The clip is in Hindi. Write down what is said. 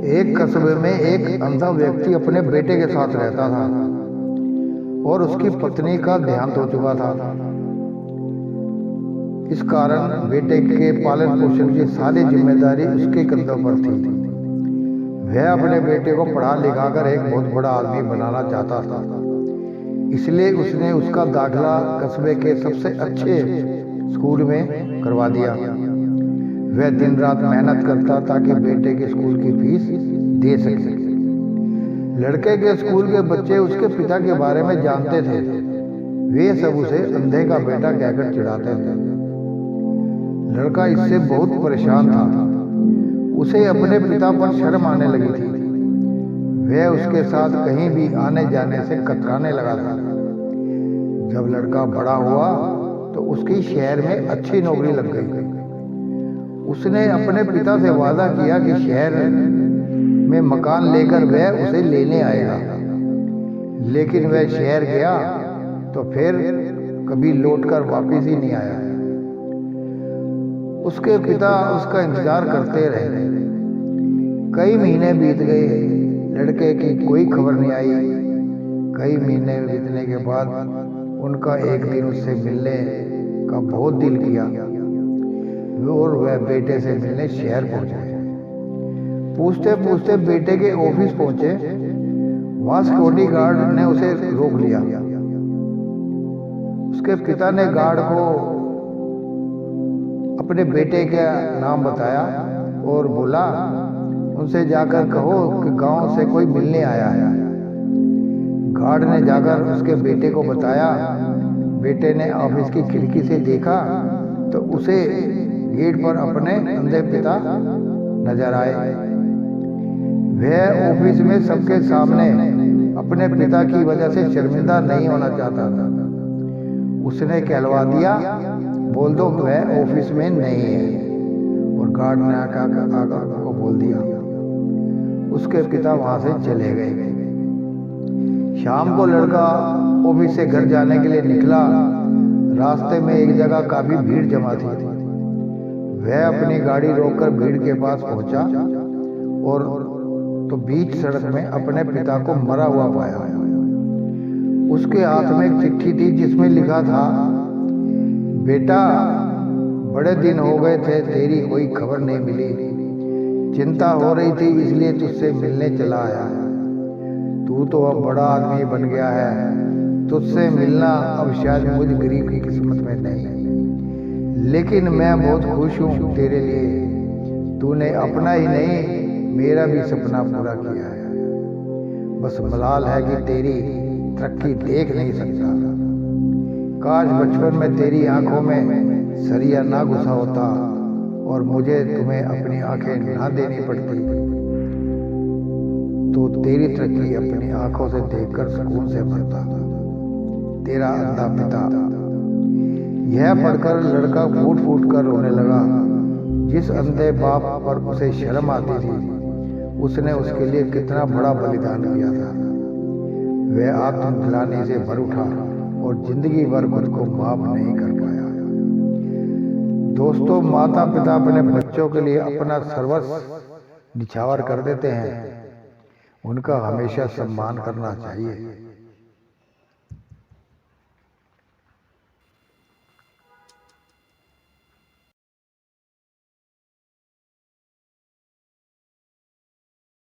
एक कस्बे में एक अंधा व्यक्ति अपने बेटे के साथ रहता था और उसकी पत्नी का देहांत हो चुका था। इस कारण बेटे के पालन पोषण की सारी जिम्मेदारी उसके कंधों पर थी। वह अपने बेटे को पढ़ा लिखाकर एक बहुत बड़ा आदमी बनाना चाहता था, इसलिए उसने उसका दाखिला कस्बे के सबसे अच्छे स्कूल में करवा दिया। वह दिन रात मेहनत करता ताकि बेटे के स्कूल की फीस दे सके। लड़के के स्कूल के बच्चे उसके पिता के बारे में जानते थे। वे सब उसे अंधे का बेटा कहकर चिढ़ाते थे। लड़का इससे बहुत परेशान था। उसे अपने पिता पर शर्म आने लगी थी। वह उसके साथ कहीं भी आने जाने से कतराने लगा था। जब लड़का बड़ा हुआ तो उसकी शहर में अच्छी नौकरी लग गई। उसने अपने पिता से वादा किया कि शहर में मकान लेकर वह उसे लेने आएगा, लेकिन वह शहर गया तो फिर कभी लौटकर वापस ही नहीं आया। उसके पिता उसका इंतजार करते रहे। कई महीने बीत गए, लड़के की कोई खबर नहीं आई। कई महीने बीतने के बाद उनका एक दिन उससे मिलने का बहुत दिल किया और वह बेटे से मिलने शहर पहुंचे। पूछते पूछते बेटे के ऑफिस पहुंचे। वहां सिक्योरिटी गार्ड ने उसे रोक लिया। उसके पिता ने गार्ड को अपने बेटे का नाम बताया और बोला, उनसे जाकर कहो कि गांव से कोई मिलने आया है। गार्ड ने जाकर उसके बेटे को बताया। बेटे ने ऑफिस की खिड़की से देखा तो उसे गेट पर अपने अंधे पिता नजर आए। वह ऑफिस में सबके सामने अपने पिता की वजह से शर्मिंदा नहीं होना चाहता था। उसने कहलवा दिया, बोल दो वह ऑफिस में नहीं है। और गार्ड ने आकर को बोल दिया। उसके पिता वहां से चले गए। शाम को लड़का ऑफिस से घर जाने के लिए निकला। रास्ते में एक जगह काफी भीड़ जमा थी। वह अपनी गाड़ी रोककर भीड़ के पास पहुंचा और तो बीच सड़क में अपने पिता को मरा हुआ पाया। उसके हाथ में एक चिट्ठी थी जिसमें लिखा था, बेटा बड़े दिन हो गए थे, तेरी कोई खबर नहीं मिली। चिंता हो रही थी इसलिए तुझसे मिलने चला आया। तू तो अब बड़ा आदमी बन गया है। तुझसे मिलना अब शायद मुझ गरीब की किस्मत में नहीं, लेकिन मैं बहुत खुश हूँ तेरे लिए। तूने अपना ही नहीं मेरा भी सपना पूरा किया है। बस मलाल है कि तेरी तरक्की देख नहीं सकता। काश बचपन में तेरी आंखों में सरिया ना घुसा होता और मुझे तुम्हें अपनी आंखें ना देनी पड़ती, तो तेरी तरक्की अपनी आंखों से देखकर सुकून से मरता। तेरा अंधा पिता। यह पढ़कर लड़का फूट फूट कर रोने लगा। जिस अंधे बाप पर उसे शर्म आती थी, उसने उसके लिए कितना बड़ा बलिदान किया था। वह आत्मग्लानि से भर उठा और जिंदगी भर खुद को माफ नहीं कर पाया। दोस्तों, माता पिता अपने बच्चों के लिए अपना सर्वस्व निछावर कर देते हैं। उनका हमेशा सम्मान करना चाहिए।